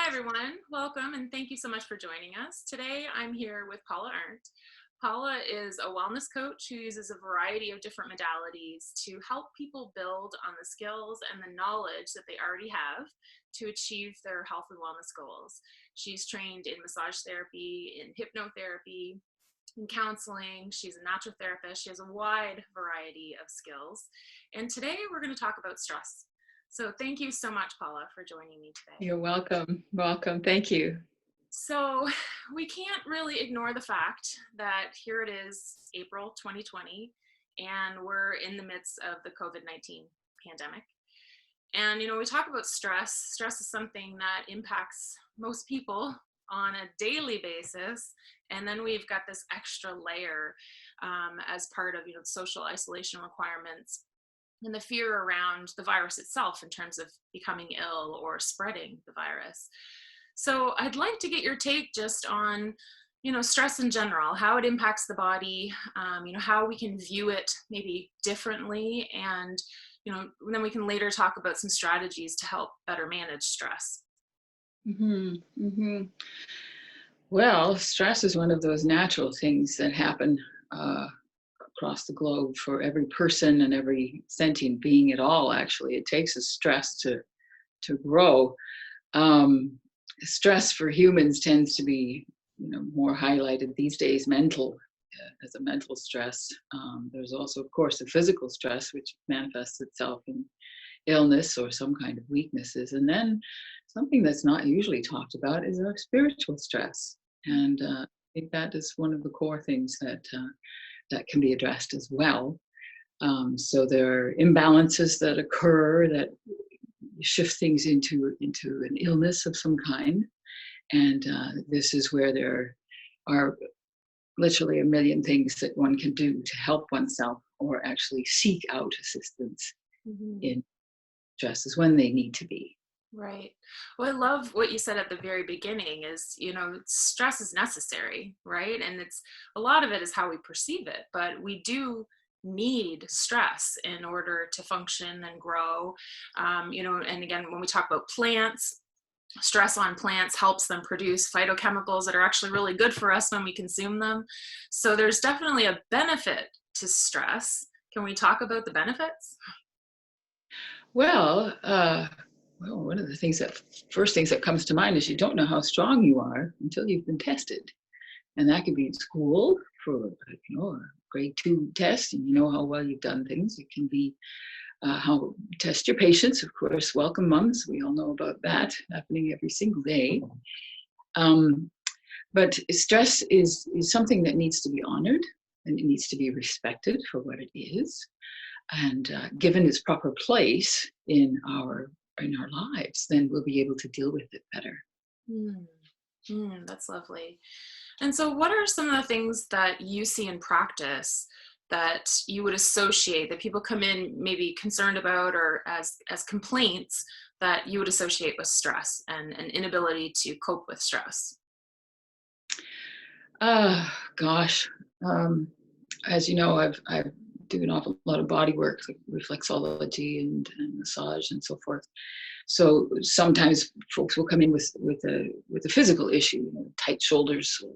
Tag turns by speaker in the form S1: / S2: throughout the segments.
S1: Hi, everyone. Welcome, and thank you so much for joining us. Today, I'm here with Paula Arndt. Paula is a wellness coach who uses a variety of different modalities to help people build on the skills and the knowledge that they already have to achieve their health and wellness goals. She's trained in massage therapy, in hypnotherapy, in counseling. She's a natural therapist. She has a wide variety of skills. And today, we're going to talk about stress. So thank you so much, Paula, for joining me today.
S2: You're welcome. Welcome. Thank you.
S1: So we can't really ignore the fact that here it is, April 2020, and we're in the midst of the COVID-19 pandemic. And, we talk about stress. Stress is something that impacts most people on a daily basis. And then we've got this extra layer as part of, social isolation requirements and the fear around the virus itself in terms of becoming ill or spreading the virus. So I'd like to get your take just on, stress in general, how it impacts the body, how we can view it maybe differently, and, then we can later talk about some strategies to help better manage stress.
S2: Well, stress is one of those natural things that happen across the globe for every person and every sentient being at all. Actually, it takes a stress to grow. Stress for humans tends to be, more highlighted these days. As a mental stress. There's also, of course, the physical stress, which manifests itself in illness or some kind of weaknesses. And then something that's not usually talked about is our spiritual stress. And I think that is one of the core things that can be addressed as well. So there are imbalances that occur that shift things into an illness of some kind. And this is where there are literally a million things that one can do to help oneself or actually seek out assistance in stresses when they need to be.
S1: Right. Well, I love what you said at the very beginning is, stress is necessary, right? And a lot of it is how we perceive it, but we do need stress in order to function and grow. And again, when we talk about plants, stress on plants helps them produce phytochemicals that are actually really good for us when we consume them. So there's definitely a benefit to stress. Can we talk about the benefits?
S2: Well, one of the first things that comes to mind is you don't know how strong you are until you've been tested. And that could be in school for, a grade 2 test, and you know how well you've done things. It can be how test your patience, of course. Welcome mums, we all know about that happening every single day. But stress is something that needs to be honored, and it needs to be respected for what it is, and given its proper place in our lives, then we'll be able to deal with it better.
S1: That's lovely. And so what are some of the things that you see in practice that you would associate, that people come in maybe concerned about or as complaints that you would associate with stress and an inability to cope with stress?
S2: As you know, I do an awful lot of body work, like reflexology and massage and so forth. So sometimes folks will come in with a physical issue, tight shoulders or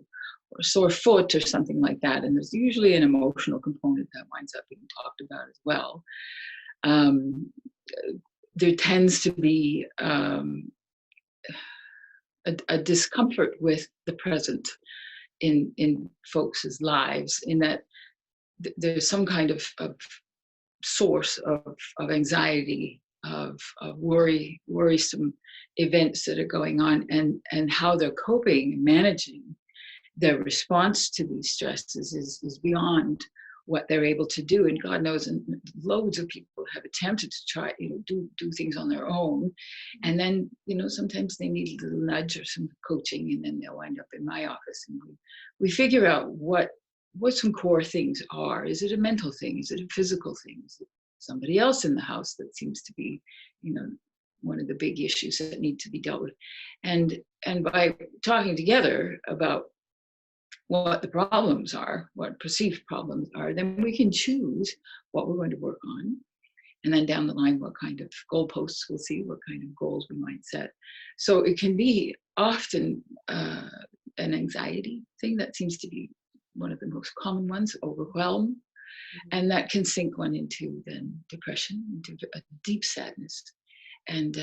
S2: a sore foot or something like that, and there's usually an emotional component that winds up being talked about as well. There tends to be a discomfort with the present in folks' lives, in that there's some kind of source of anxiety, of worrisome events that are going on, and how they're coping and managing their response to these stresses is beyond what they're able to do. And God knows, and loads of people have attempted to try, do things on their own. And then, sometimes they need a little nudge or some coaching, and then they'll wind up in my office. And we figure out what some core things are. Is it a mental thing? Is it a physical thing? Is it somebody else in the house that seems to be, one of the big issues that need to be dealt with? And by talking together about what the problems are, what perceived problems are, then we can choose what we're going to work on. And then down the line, what kind of goalposts we'll see, what kind of goals we might set. So it can be often an anxiety thing that seems to be one of the most common ones, overwhelm. And that can sink one into then depression, into a deep sadness. And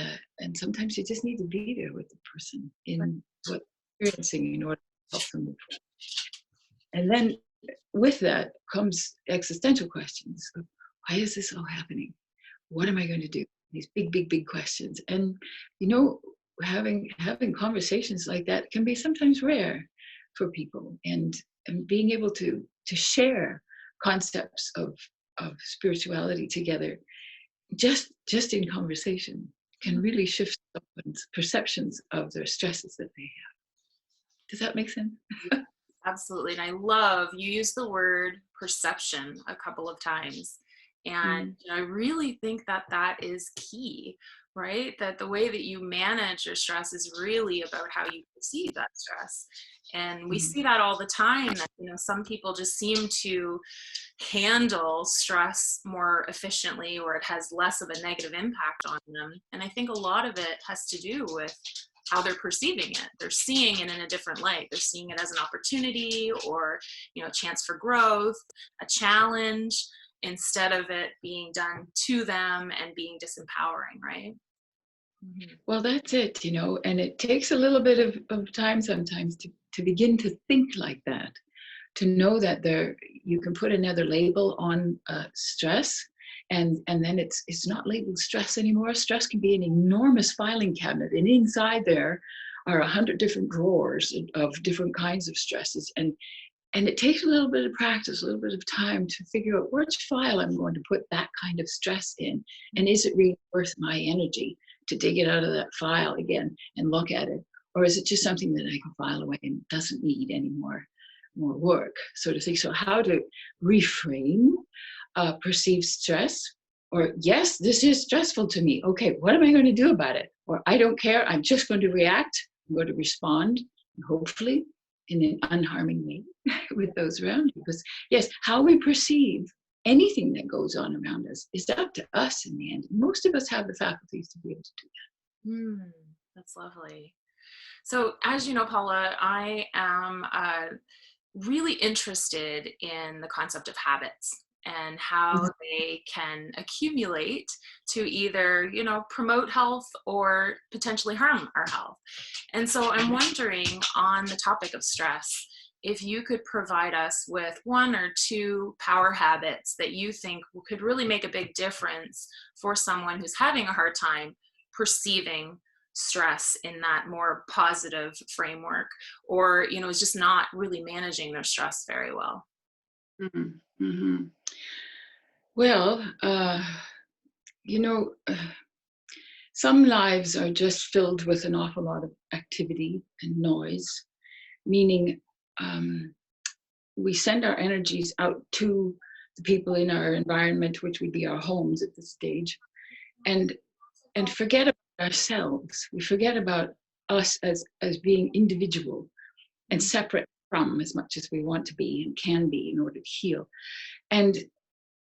S2: sometimes you just need to be there with the person in what they're experiencing in order to help them move forward. And then with that comes existential questions of, why is this all happening? What am I going to do? These big, big, big questions. And, you know, having conversations like that can be sometimes rare for people. And being able to share concepts of spirituality together, just in conversation, can really shift someone's perceptions of their stresses that they have. Does that make sense?
S1: Absolutely. And I love, you use the word perception a couple of times. And I really think that that is key, right? That the way that you manage your stress is really about how you perceive that stress. And we see that all the time, that, you know, some people just seem to handle stress more efficiently, or it has less of a negative impact on them. And I think a lot of it has to do with how they're perceiving it. They're seeing it in a different light. They're seeing it as an opportunity, or, you know, a chance for growth, a challenge, instead of it being done to them and being disempowering, right?
S2: Well, that's it, you know, and it takes a little bit of time sometimes to begin to think like that, to know that you can put another label on stress, and then it's not labeled stress anymore. Stress can be an enormous filing cabinet, and inside there are 100 different drawers of different kinds of stresses, and it takes a little bit of practice, a little bit of time to figure out which file I'm going to put that kind of stress in, and is it really worth my energy to dig it out of that file again and look at it, or is it just something that I can file away and doesn't need any more work, so to speak. So how to reframe perceived stress, or yes, this is stressful to me. Okay, what am I going to do about it? Or I don't care, I'm just going to react, I'm going to respond, hopefully in an unharming way with those around you. Because yes, how we perceive anything that goes on around us is up to us in the end. Most of us have the faculties to be able to do that.
S1: That's lovely. So as you know, Paula, I am really interested in the concept of habits and how they can accumulate to either, you know, promote health or potentially harm our health. And so I'm wondering, on the topic of stress, if you could provide us with one or two power habits that you think could really make a big difference for someone who's having a hard time perceiving stress in that more positive framework, or, you know, is just not really managing their stress very well.
S2: Well, you know, some lives are just filled with an awful lot of activity and noise, meaning we send our energies out to the people in our environment, which would be our homes at this stage, and forget about ourselves. We forget about us as being individual and separate from, as much as we want to be and can be in order to heal. And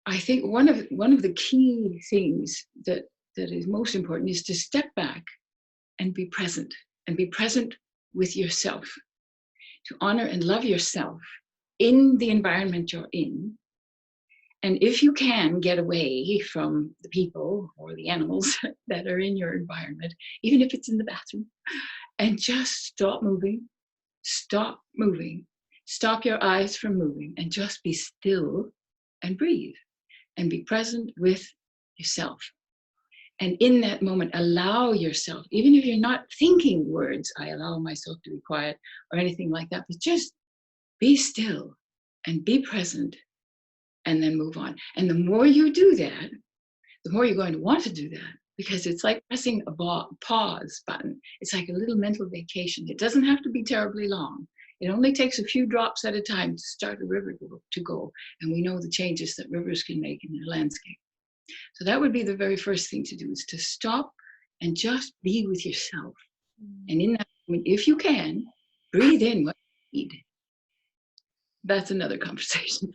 S2: I think one of the key things that is most important is to step back and be present with yourself, to honor and love yourself in the environment you're in. And if you can get away from the people or the animals that are in your environment, even if it's in the bathroom, and just stop moving, stop your eyes from moving, and just be still and breathe and be present with yourself. And in that moment, allow yourself, even if you're not thinking words, I allow myself to be quiet or anything like that, but just be still and be present, and then move on. And the more you do that, the more you're going to want to do that, because it's like pressing a pause button. It's like a little mental vacation. It doesn't have to be terribly long. It only takes a few drops at a time to start a river to go. And we know the changes that rivers can make in their landscape. So that would be the very first thing to do, is to stop and just be with yourself. And in that moment, if you can, breathe in what you need. That's another conversation.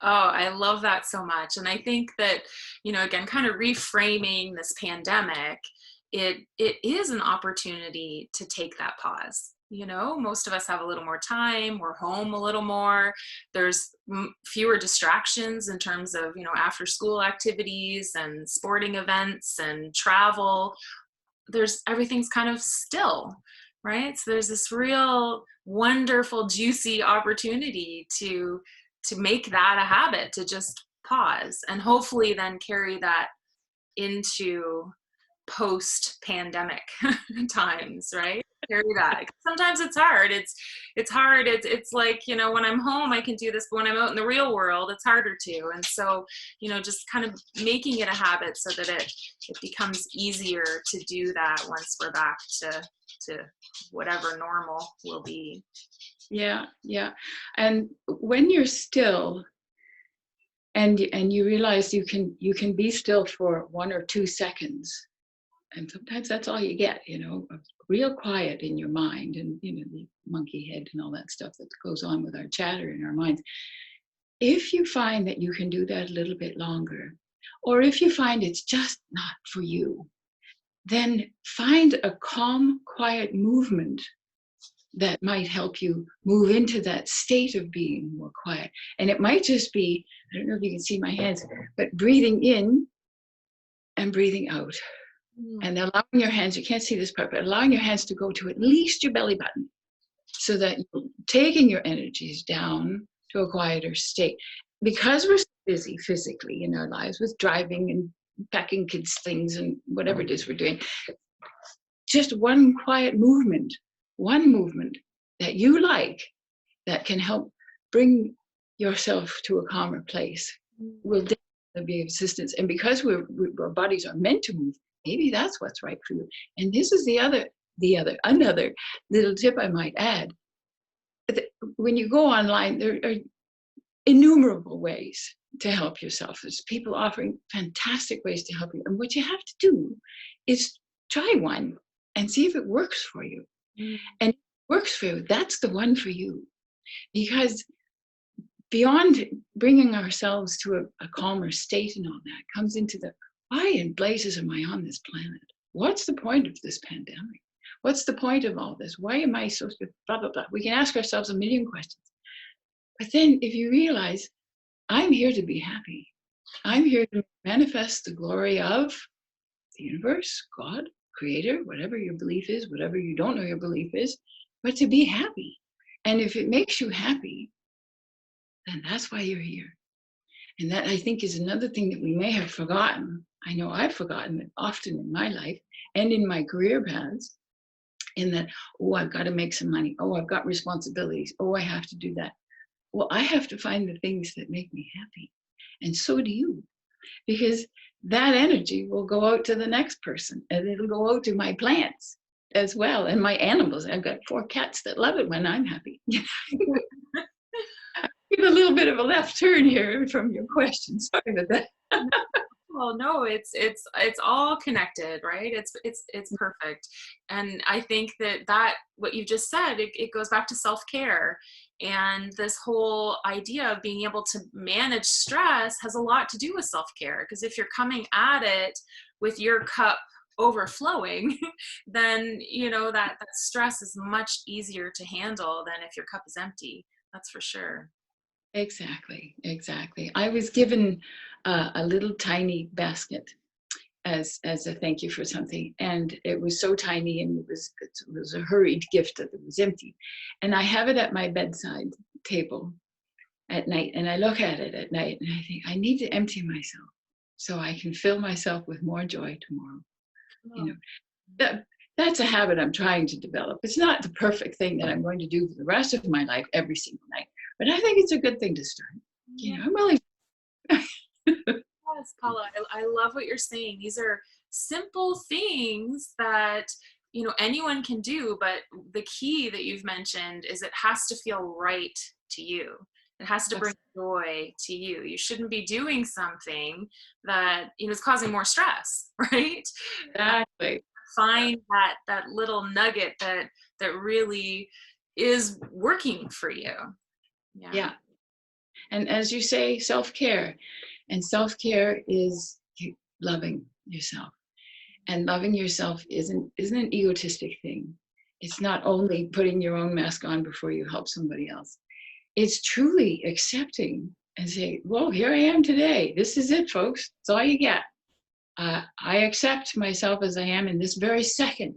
S1: Oh, I love that so much. And I think that, again, kind of reframing this pandemic, it is an opportunity to take that pause. Most of us have a little more time. We're home a little more. There's fewer distractions in terms of, after school activities and sporting events and travel. Everything's kind of still, right? So there's this real wonderful, juicy opportunity to make that a habit, to just pause, and hopefully then carry that into post-pandemic times, right? Carry that. Sometimes it's hard. It's hard. It's like, when I'm home, I can do this, but when I'm out in the real world, it's harder to. And so, just kind of making it a habit so that it becomes easier to do that once we're back to whatever normal will be.
S2: Yeah, yeah. And when you're still and you realize you can be still for 1 or 2 seconds, and sometimes that's all you get, real quiet in your mind, and the monkey head and all that stuff that goes on with our chatter in our minds. If you find that you can do that a little bit longer, or if you find it's just not for you, then find a calm, quiet movement that might help you move into that state of being more quiet. And it might just be, I don't know if you can see my hands, but breathing in and breathing out. And allowing your hands, you can't see this part, but allowing your hands to go to at least your belly button, so that you're taking your energies down to a quieter state. Because we're so busy physically in our lives with driving and packing kids' things and whatever it is we're doing, just one quiet movement, one movement that you like, that can help bring yourself to a calmer place, will definitely be of assistance. And because our bodies are meant to move, maybe that's what's right for you. And this is another little tip I might add. When you go online, there are innumerable ways to help yourself. There's people offering fantastic ways to help you. And what you have to do is try one and see if it works for you. And if it works for you, that's the one for you. Because beyond bringing ourselves to a calmer state and all that, comes into the, why in blazes am I on this planet? What's the point of this pandemic? What's the point of all this? Why am I so, blah, blah, blah. We can ask ourselves a million questions. But then if you realize, I'm here to be happy. I'm here to manifest the glory of the universe, God, creator, whatever your belief is, whatever you don't know your belief is, but to be happy. And if it makes you happy, then that's why you're here. And that, I think, is another thing that we may have forgotten. I know I've forgotten it often in my life and in my career paths, in that, oh, I've got to make some money. Oh, I've got responsibilities. Oh, I have to do that. Well, I have to find the things that make me happy. And so do you. Because that energy will go out to the next person, and it'll go out to my plants as well, and my animals. I've got 4 cats that love it when I'm happy. Give a little bit of a left turn here from your question. Sorry about that.
S1: Well, no, it's all connected, right? It's perfect. And I think that what you just said, it goes back to self-care. And this whole idea of being able to manage stress has a lot to do with self-care. Because if you're coming at it with your cup overflowing, then that stress is much easier to handle than if your cup is empty. That's for sure.
S2: Exactly. I was given a little tiny basket as a thank you for something, and it was so tiny, and it was a hurried gift that it was empty, and I have it at my bedside table at night, and I look at it at night, and I think, I need to empty myself so I can fill myself with more joy tomorrow. That's a habit I'm trying to develop. It's not the perfect thing that I'm going to do for the rest of my life every single night, but I think it's a good thing to start. I'm willing.
S1: Yes, Paula, I love what you're saying. These are simple things that anyone can do, but the key that you've mentioned is it has to feel right to you. It has to bring joy to you. You shouldn't be doing something that is causing more stress, right?
S2: Exactly.
S1: Find that little nugget that really is working for you.
S2: Yeah. And as you say, self-care. And self-care is loving yourself. And loving yourself isn't an egotistic thing. It's not only putting your own mask on before you help somebody else. It's truly accepting and saying, well, here I am today. This is it, folks. It's all you get. I accept myself as I am in this very second.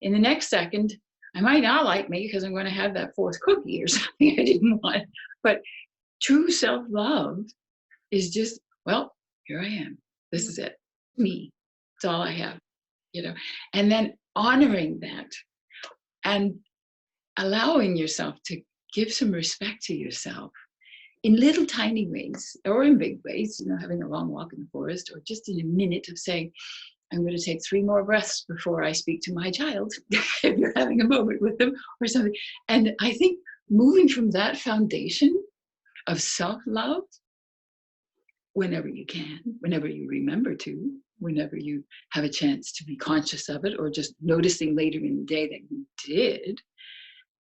S2: In the next second, I might not like me because I'm going to have that fourth cookie or something I didn't want. But true self-love is just, well, here I am. This is it. Me. It's all I have, you know. And then honoring that and allowing yourself to give some respect to yourself in little tiny ways or in big ways, you know, having a long walk in the forest or just in a minute of saying, I'm going to take 3 more breaths before I speak to my child, if you're having a moment with them or something. And I think moving from that foundation of self-love, whenever you can, whenever you remember to, whenever you have a chance to be conscious of it or just noticing later in the day that you did,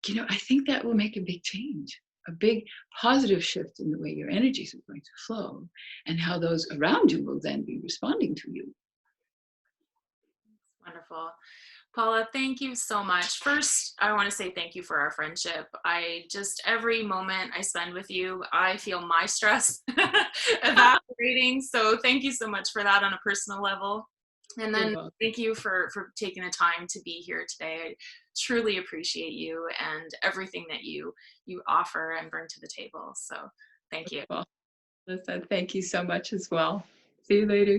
S2: you know, I think that will make a big change, a big positive shift in the way your energies are going to flow and how those around you will then be responding to you.
S1: Wonderful. Paula, thank you so much. First, I want to say thank you for our friendship. Every moment I spend with you, I feel my stress evaporating. So thank you so much for that on a personal level. And then thank you for taking the time to be here today. I truly appreciate you and everything that you offer and bring to the table. So thank you.
S2: Well, listen, thank you so much as well. See you later.